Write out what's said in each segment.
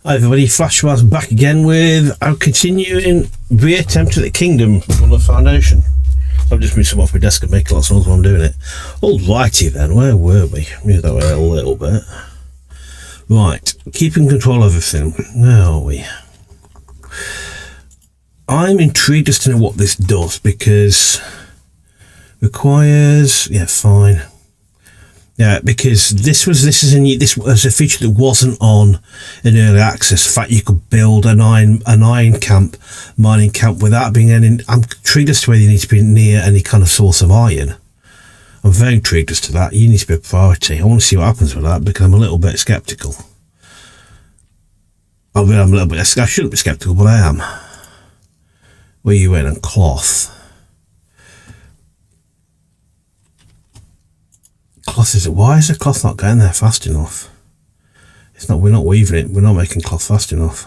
Hi everybody, Flashbars back again with our continuing reattempt at the Kingdom on the Foundation. I've just moved some off my desk and making lots of noise while I'm doing it. Alrighty then, where were we? Move that way a little bit. Right, keeping control of everything. Where are we? I'm intrigued as to know what this does because requires, yeah, fine. Yeah, because this was a feature that wasn't on in early access. In fact, you could build an iron mining camp without being any. I'm intrigued as to whether you need to be near any kind of source of iron. I'm very intrigued as to that. You need to be a priority. I want to see what happens with that because I'm a little bit skeptical. I mean, I'm a little bit. I shouldn't be skeptical, but I am. Where you in? And cloth. Cloth is it? Why is the cloth not getting there fast enough? It's not. We're not weaving it. We're not making cloth fast enough.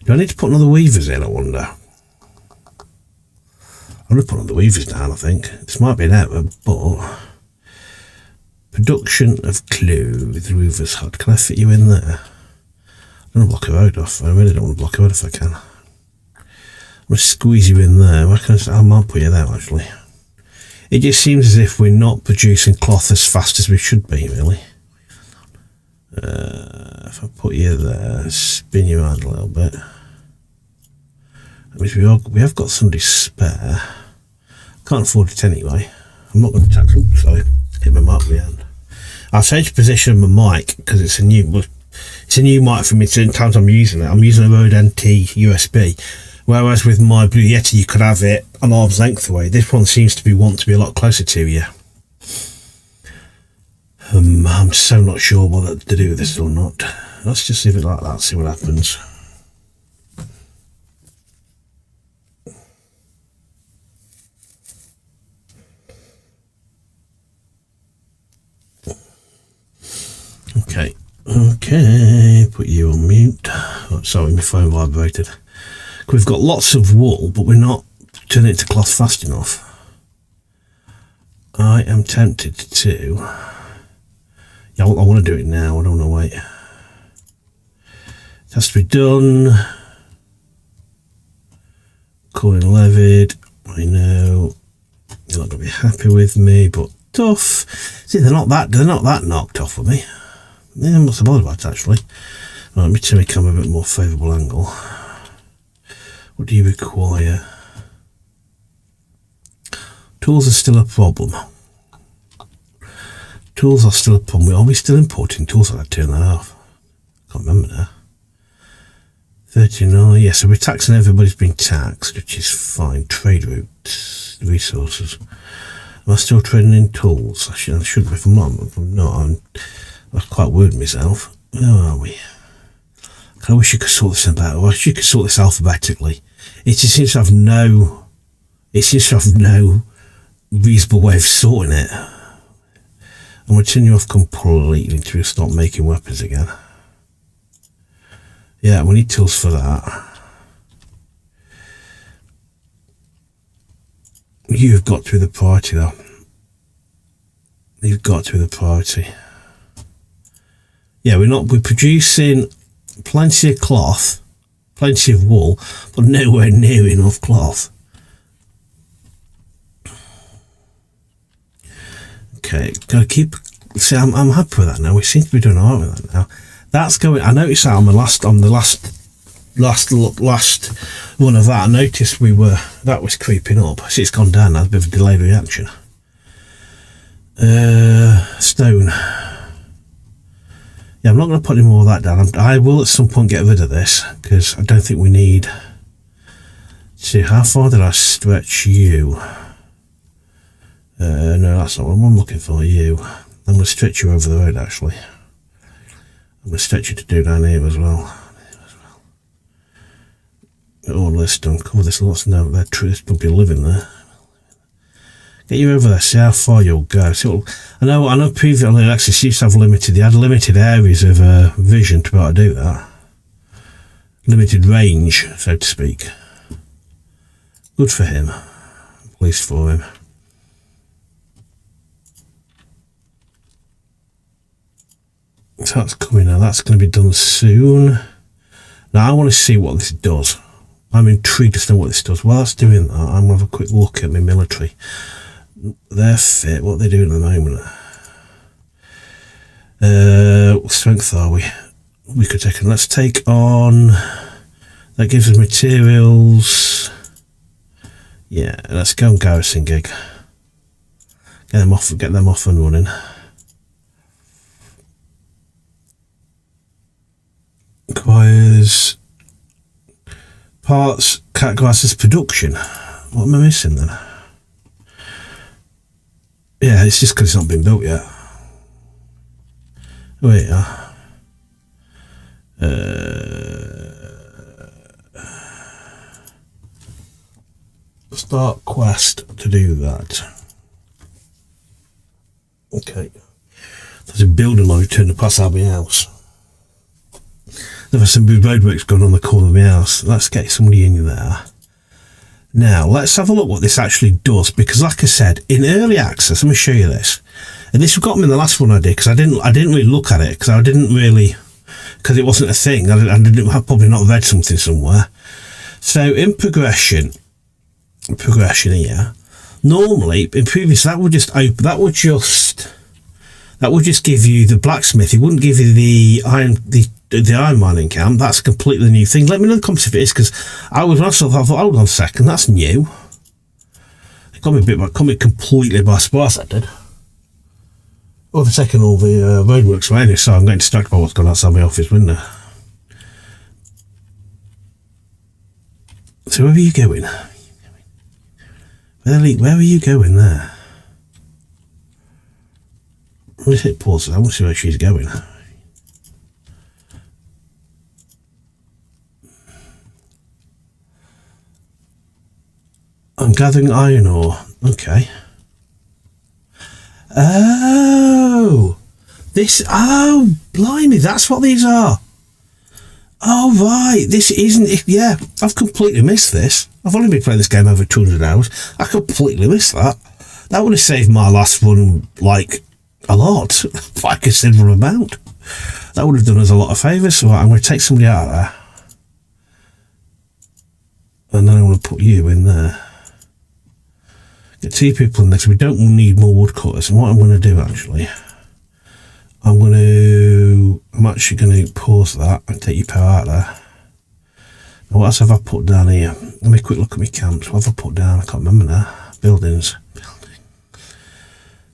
Do I need to put another weavers in? I wonder. I'm going to put another weavers down. I think this might be an error, but production of clothes, weavers hut. Can I fit you in there? I don't want to block a road off. I really don't want to block a road if I can. I'm going to squeeze you in there. I might put you there actually. It just seems as if we're not producing cloth as fast as we should be, really. If I put you there, spin you around a little bit. That means we have got somebody spare. Can't afford it anyway. I'm not going to tackle. Sorry, hit my mic with the hand. I've changed position of my mic because it's a new mic for me. Certain times I'm using it. I'm using a Rode NT USB. Whereas with my Blue Yeti, you could have it an arm's length away. This one seems to want to be a lot closer to you. I'm so not sure whether to do with this or not. Let's just leave it like that, see what happens. Okay, put you on mute. Oh, sorry, my phone vibrated. We've got lots of wool, but we're not turning it to cloth fast enough. I am tempted to. Yeah, I want to do it now. I don't want to wait. It has to be done. Calling levied. I know you're not going to be happy with me, but tough. See, they're not that knocked off with me. Yeah, I'm not so bothered about it actually. Right, let me turn my camera a bit more favourable angle. What do you require? Tools are still a problem. Tools are still a problem. Are we still importing tools? I'd turn that off. Can't remember now. 39. Yeah, so we're taxing everybody's been taxed, which is fine. Trade routes, resources. Am I still trading in tools? I should be. If I'm not, I'm quite worried myself. Where are we? I wish you could sort this out. I wish you could sort this alphabetically. It just seems to have no. It seems to have no reasonable way of sorting it. I'm going to turn you off completely until you start making weapons again. Yeah, we need tools for that. You've got to be the priority, though. You've got to be the priority. Yeah, we're producing plenty of cloth, plenty of wool, but nowhere near enough cloth. Okay, gotta keep. See, I'm happy with that now. We seem to be doing alright with that now. That's going. I noticed that on the last one of that. I noticed that was creeping up. See, it's gone down now. A bit of a delayed reaction. Stone. Yeah, I'm not going to put any more of that down. I will at some point get rid of this because I don't think we need. See, how far did I stretch you? No, that's not what I'm looking for. You. I'm going to stretch you over the road. Actually, I'm going to stretch you to do down here as well. Get all this done. Cover this lots. No, they're true. There's probably living there. Get you over there, see how far you'll go. See I know previously Access used to have they had limited areas of vision to be able to do that. Limited range, so to speak. Good for him. I'm pleased for him. So that's coming now, that's going to be done soon. Now I want to see what this does. I'm intrigued to know what this does. While that's doing that, I'm going to have a quick look at my military. They're fit. What are they doing at the moment? What strength are we? We could take. Let's take on. That gives us materials. Yeah, let's go on garrison gig. Get them off and running. Requires parts, categorizes production. What am I missing then? Yeah, it's just because it's not been built yet. Wait, start quest to do that. Okay. There's a building line turning past our house. There's some roadworks going on the corner of my house. Let's get somebody in there. Now, let's have a look what this actually does, because like I said, in early access, let me show you this. And this got me in the last one I did, because I didn't really look at it, because it wasn't a thing. I'd probably not read something somewhere. So in progression here, normally in previous that would just give you the blacksmith. It wouldn't give you the iron mining camp. That's a completely new thing. Let me know in the comments if it is, because I thought, hold on a second, that's new. It got me completely by surprise, that did. Well, they're taking all the roadworks away anyway, so I'm getting distracted by what's going on outside my office window. So where are you going? Where are you going there? Let's hit pause. I want to see where she's going. I'm gathering iron ore. Okay. Oh, blimey, that's what these are. Oh, right, this isn't it. Yeah, I've completely missed this. I've only been playing this game over 200 hours. I completely missed that. That would have saved my last one, like, a lot, by a considerable amount. That would have done us a lot of favours. So I'm going to take somebody out of there. And then I'm going to put you in there. Get 2 people in there, because we don't need more woodcutters. And what I'm going to do, actually, I'm actually going to pause that and take your power out there. Now, what else have I put down here? Let me quick look at my camps. What have I put down? I can't remember now. Buildings.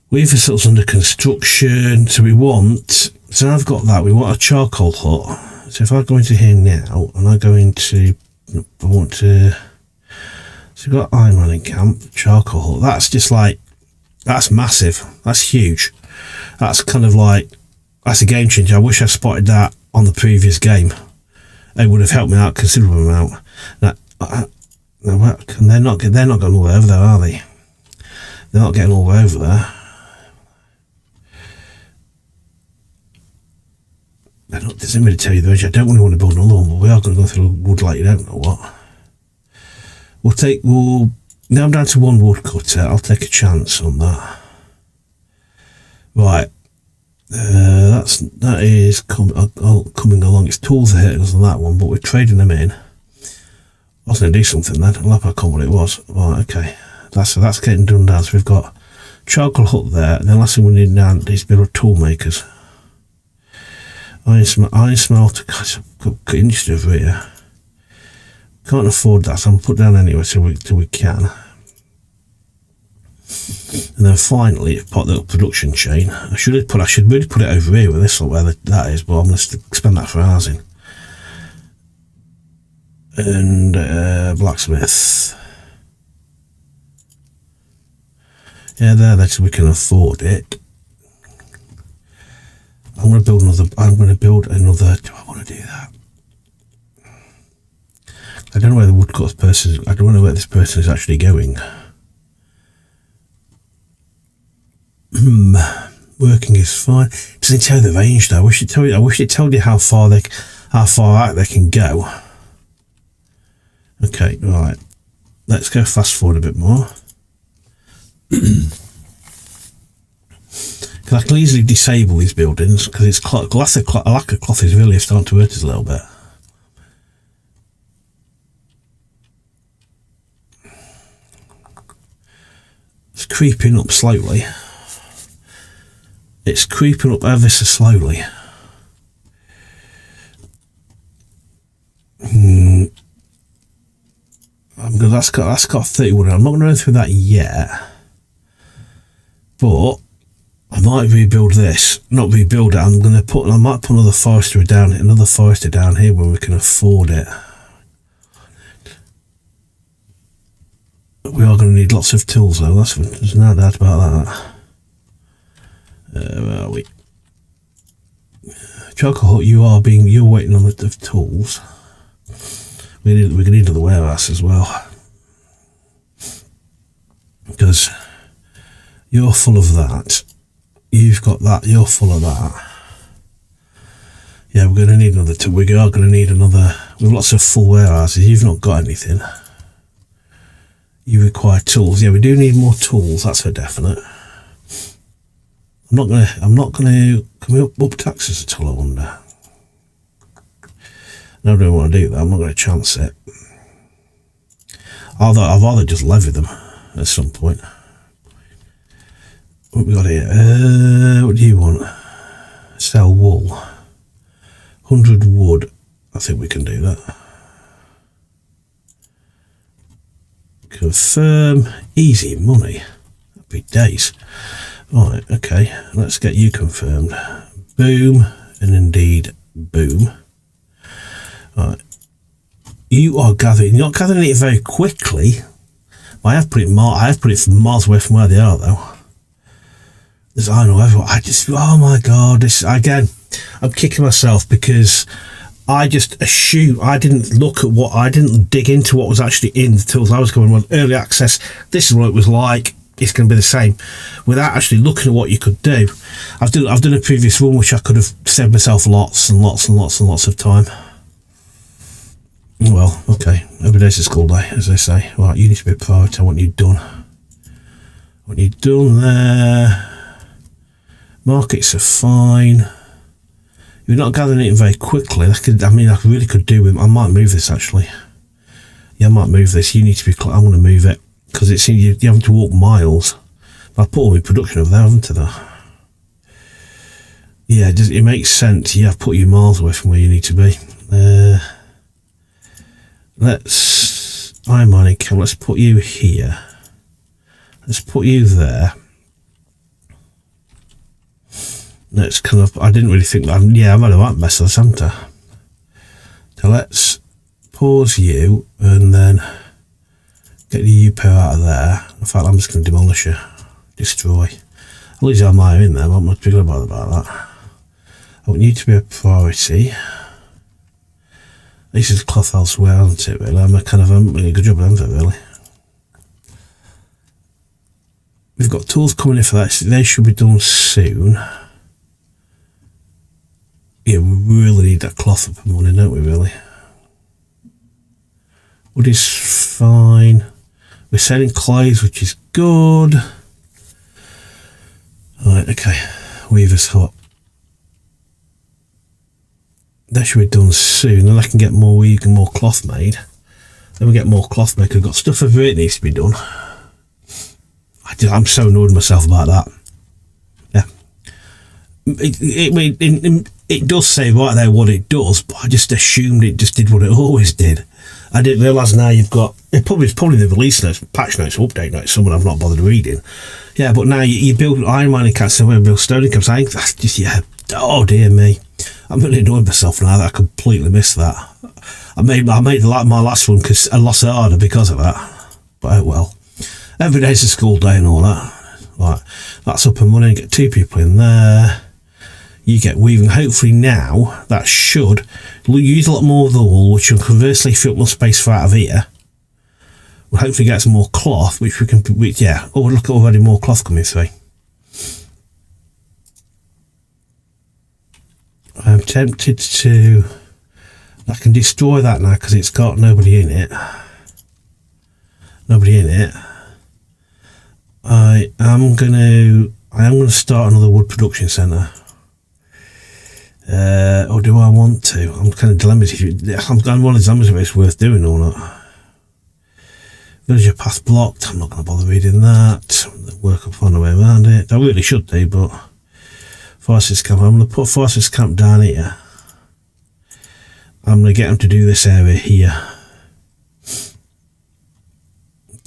We've facilities under construction. So I've got that. We want a charcoal hut. So if I go into here now, and I go into, so we've got iron mining camp, charcoal hut. That's just like, that's massive. That's huge. That's kind of like, that's a game changer. I wish I spotted that on the previous game. It would have helped me out a considerable amount. Now, they're not going all the way over there, are they? They're not getting all the way over there. There's nobody to tell you the edge. I don't really want to build another one, but we are going to go through wood like you don't know what. Now I'm down to 1 woodcutter. I'll take a chance on that. Right. That is coming along. Its tools are hitting us on that one, but we're trading them in. I was going to do something then. I'll have a comment what it was. Right, okay. That's getting done down. So we've got charcoal hut there, and the last thing we need now is a bit of tool makers. Iron smelter. Gosh, I've got industry over here. Can't afford that, so I'm going to put down anyway till we can. And then finally, put the production chain. I should really put it over here with this, where that is, but I'm going to spend that for housing. And blacksmith. Yeah, there, so we can afford it. I'm going to build another. Do I want to do that? I don't know where the woodcut person. I don't know where this person is actually going. Working is fine. Doesn't tell you the range though. I wish it told you how far out they can go. Okay, right. Let's go fast forward a bit more. Because I can easily disable these buildings because it's cloth. A lack of cloth is really starting to hurt us a little bit. creeping up slowly. It's creeping up ever so slowly. That's got 31. I'm not going to run through that yet, but I might rebuild this. Not rebuild it. I might put another forester down here when we can afford it. We are going to need lots of tools though. There's no doubt about that. Where are we? Chocolate, you're waiting on the tools. We can need the warehouse as well, because you're full of that. You've got that. You're full of that. Yeah, we're going to need another two. We are going to need another. With lots of full warehouses, you've not got anything. You require tools. Yeah, we do need more tools. That's a definite. I'm not gonna. Can we up taxes at all? I wonder. No, I don't want to do that. I'm not going to chance it. I'd rather just levy them at some point. What we got here? What do you want? Sell wool. 100 wood. I think we can do that. Confirm. Easy money. Happy days. Right, okay. Let's get you confirmed. Boom. And indeed, boom. Right. You are gathering. You're not gathering it very quickly. I have put it miles away from where they are, though. I know everyone. Oh my god! This again. I'm kicking myself because I just assumed I didn't dig into what was actually in the tools. I was going on early access. This is what it was like. It's going to be the same, without actually looking at what you could do. I've done a previous run which I could have saved myself lots and lots and lots and lots of time. Well, okay. Every day's a school day, as they say. Right, you need to be a priority. I want you done. There. Markets are fine. You're not gathering it very quickly. I really could do with. I might move this actually. Yeah, I might move this. You need to be. I'm going to move it because it seems you're having to walk miles. But I put all my production over there, haven't I? Yeah, it makes sense. Yeah, I've put you miles away from where you need to be. Let's put you here. Let's put you there. Let's kind of. I didn't really think that. Yeah, I might have messed this, haven't I? So let's pause you and then get the UPO out of there. In fact, I'm just going to demolish you, destroy. At least I'm in there. I'm not much bigger about that. I want you to be a priority. This is cloth elsewhere, isn't it, really? I'm really good job, haven't I, really? We've got tools coming in for that. They should be done soon. Yeah, we really need that cloth up and running, don't we, really? Wood is fine. We're selling clothes, which is good. Right, okay. Weaver's hut. That should be done soon, and I can get more cloth made. Then we get more cloth made. We've got stuff over here that needs to be done. I'm so annoyed with myself about that. Yeah. It does say right there what it does, but I just assumed it just did what it always did. I didn't realise now you've got it's probably the release notes, patch notes, update notes, someone I've not bothered reading. Yeah, but now you build iron mining camps and build stone camps. I think that's just oh dear me. I'm really annoyed myself now that I completely missed that. I made my last one because a lot harder because of that. But oh well. Every day's a school day and all that. Right, that's up and running. Get 2 people in there. You get weaving. Hopefully now that should use a lot more of the wool, which will conversely fill up more space for out of here. We'll hopefully get some more cloth, which we can. Oh, look at already more cloth coming through. I'm tempted to. I can destroy that now because it's got nobody in it. I am gonna start another wood production centre. Or do I want to? I'm kind of dilemmated. I'm one of the dilemmas if it's worth doing or not. Villager path blocked. I'm not going to bother reading that. The work upon a way around it. I really should do, but forces camp. I'm going to put forces camp down here. I'm going to get them to do this area here.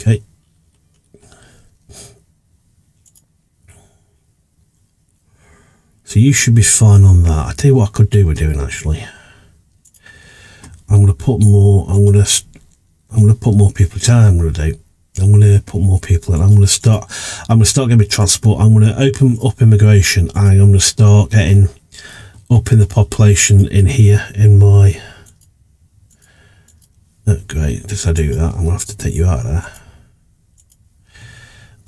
Okay. So you should be fine on that. I tell you what I could do with doing actually. I'm going to put more. I'm going to put more people. I'm going to do. I'm going to put more people in. I'm going to start getting my transport. I'm going to open up immigration, and I'm going to start getting up in the population in here in my. Oh, great! If I do that, I'm going to have to take you out of there.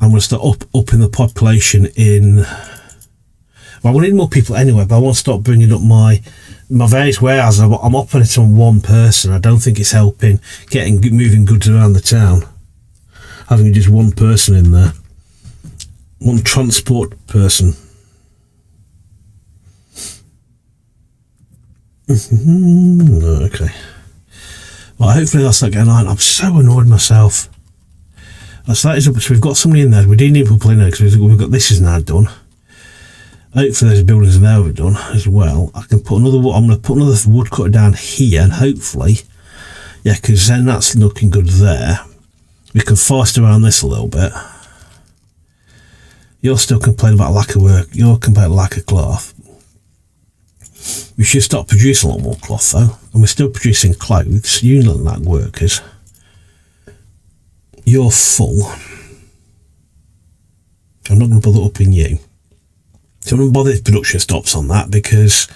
I'm going to start up in the population in. Well, we need more people anyway, but I want to start bringing up my various warehouses. I'm operating on one person. I don't think it's helping moving goods around the town. Having just one person in there, one transport person. Okay. Well, hopefully that's not going on. I'm so annoyed myself. So that is up. So we've got somebody in there. We do need people in there because we've got this is now done. Hopefully those buildings are now done as well. I can put another. I'm going to put another wood cutter down here, and hopefully, yeah, because then that's looking good there. We can fast around this a little bit. You're still complaining about lack of work. You're complaining about lack of cloth. We should start producing a lot more cloth though, and we're still producing clothes. You look like workers. You're full. I'm not going to bother upping you. So I'm not bother if production stops on that because,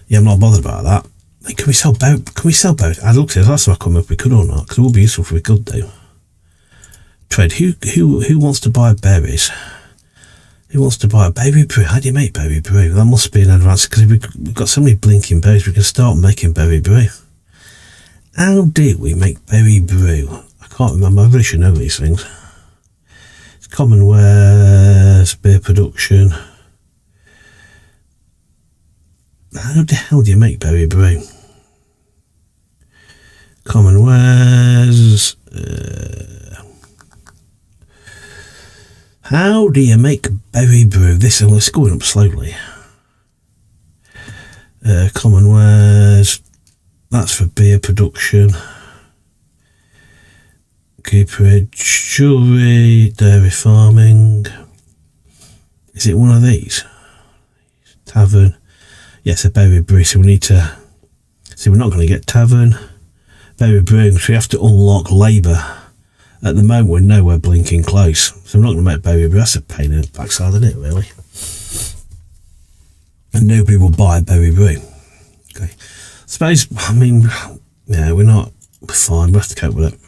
yeah, I'm not bothered about that. Like, can we sell boat? Can we sell boat? I looked at it last time I come up. We could or not because it would be useful if we could do. Trade. Who wants to buy berries? Who wants to buy a berry brew? How do you make berry brew? That must be an advance because we've got so many blinking berries. We can start making berry brew. How do we make berry brew? I can't remember. I really should know these things. It's common wares, beer production. How the hell do you make berry brew? Common wares. How do you make berry brew? Let's go up slowly. Common wares. That's for beer production. Cooperage, jewellery, dairy farming. Is it one of these? Tavern. Yes, a berry brew. So we need to. See, we're not going to get tavern, berry brewing. So we have to unlock labour. At the moment, we're nowhere blinking close. So we're not going to make berry brew. That's a pain in the backside, isn't it, really? And nobody will buy berry brew. Okay. I suppose, I mean, yeah, we're fine. We have to cope with it.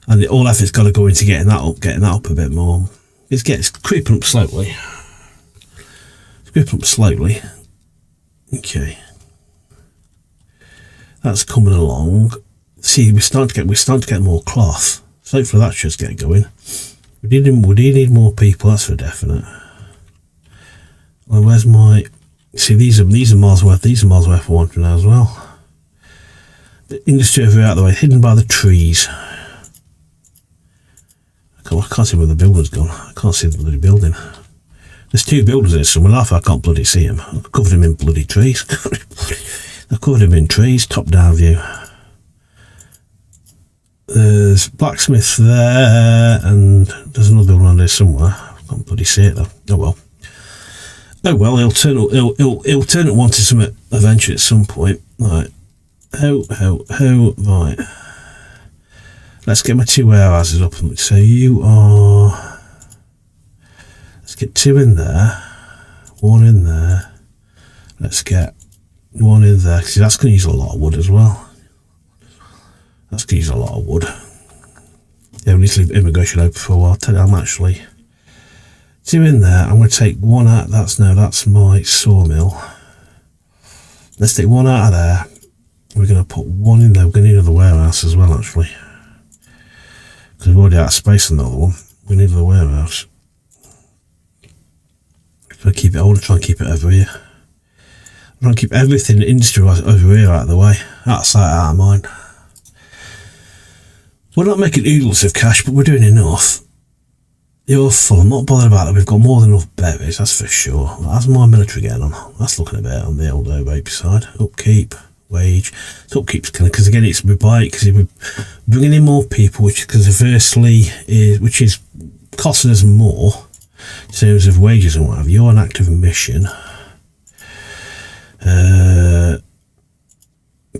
And all effort's got to go into getting that up a bit more. It's creeping up slowly. Creeping up slowly. Okay. That's coming along. See, we're starting to get more cloth. So hopefully that should get going. We do need more people, that's for definite. Well, where's my? See, these are miles worth. These are miles worth for wandering now as well. The industry over out the way, hidden by the trees. I can't see where the building's gone. I can't see the bloody building. There's two buildings in somewhere. I can't bloody see them. I've covered them in bloody trees. I've covered them in trees. Top down view. There's blacksmith there, and there's another building around there somewhere. I can't bloody see it though. Oh well. Oh well, he'll turn it wanting something eventually at some point. Right. Right. Let's get my two warehouses up. So you are. Let's get two in there, one in there. Let's get one in there. See, that's going to use a lot of wood as well. That's going to use a lot of wood. Yeah, we need to leave immigration open for a while. I'm actually two in there. I'm going to take one out. That's my sawmill. Let's take one out of there. We're going to put one in there. We're going to need another warehouse as well, actually, because we've already out of space on the other one. We need another warehouse. I want to try and keep it over here. I want to keep everything industry over here out of the way. Out of sight, out of mind. We're not making oodles of cash, but we're doing enough. You're full. I'm not bothered about that. We've got more than enough berries, that's for sure. That's my military getting on. That's looking a bit on the old OAP side. Upkeep, wage. So upkeep's kind of, because again, it's because we're bringing in more people, which conversely is, which is costing us more in terms of wages and what have you. You're an active mission.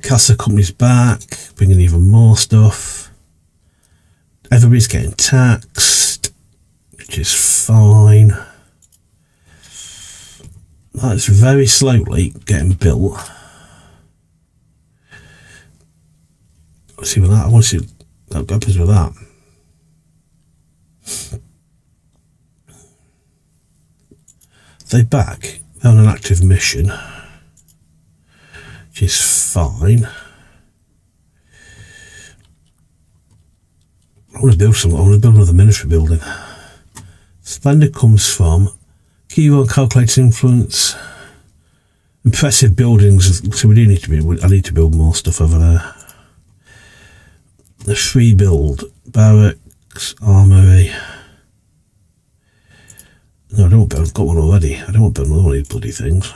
Casa company's back, bringing even more stuff. Everybody's getting taxed, which is fine. That's very slowly getting built. Let's see what that. I want to see what happens with that. They're back. They're on an active mission, which is fine. I want to build something. I want to build another military building. Splendor comes from keyword calculated influence. Impressive buildings. So we do need to build. I need to build more stuff over there. The free build barracks, armory. No, I don't want to build. I've got one already. I don't want to build another one of these bloody things.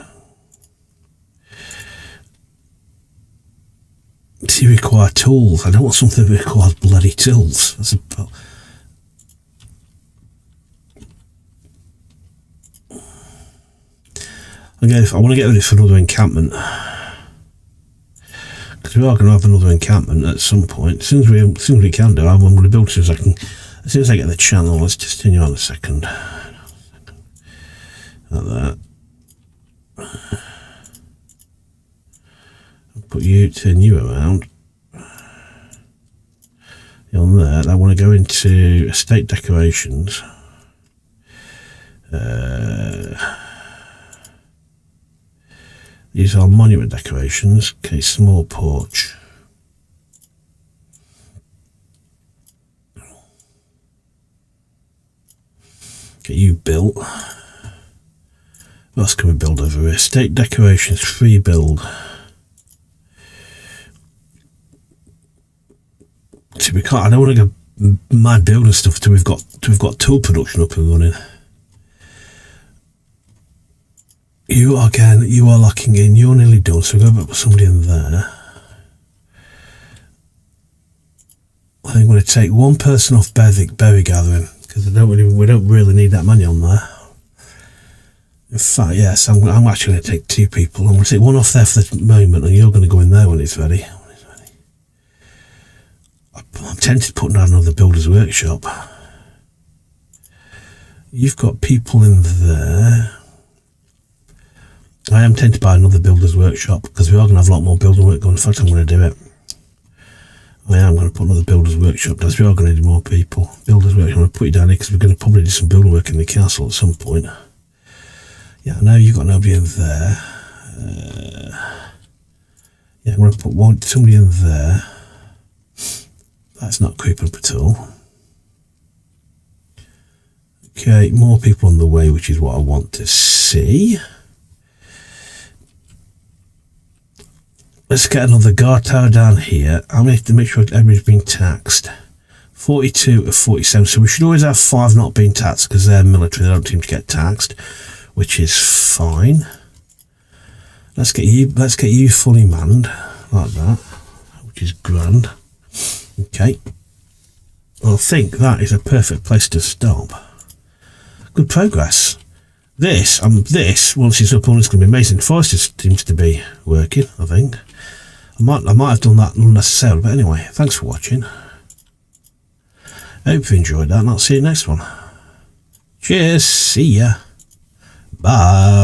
Do you require tools? I don't want something that requires bloody tools. That's a... I want to get ready for another encampment. Because we are going to have another encampment at some point. As soon as we can do, I'm going to build as soon as I can. As soon as I get the channel, let's just turn you on a second. Like that. Put you, turn you around. On there, I want to go into estate decorations. These are monument decorations. Okay, small porch. Get you built. What else can we build over here? Estate decorations, free build. See, we can't. I don't want to go mad building stuff till we've got tool production up and running. You are locking in. You're nearly done. So we'll go back with somebody in there. I think I'm going to take one person off berry gathering because we don't really need that many on there. In fact, yes, I'm actually going to take two people. I'm going to take one off there for the moment, and you're going to go in there when it's ready. I'm tempted putting out another builder's workshop. You've got people in there. I am tempted to buy another builder's workshop because we are going to have a lot more building work going. In fact, I'm going to do it. I am going to put another builder's workshop down. We are going to need more people. Builder's workshop, I'm going to put you down here because we're going to probably do some building work in the castle at some point. Yeah, I know you've got nobody in there. Yeah, I'm going to put somebody in there. That's not creeping up at all. Okay, more people on the way, which is what I want to see. Let's get another guard tower down here. I'm going to have to make sure everybody's been taxed. 42 of 47. So we should always have 5 not being taxed because they're military. They don't seem to get taxed, which is fine. Let's get you fully manned like that, which is grand. Okay. I think that is a perfect place to stop. Good progress. This, once it's up on, it's going to be amazing. Forester seems to be working, I think. I might have done that unnecessarily, but anyway, thanks for watching. I hope you enjoyed that, and I'll see you next one. Cheers, see ya. Bye.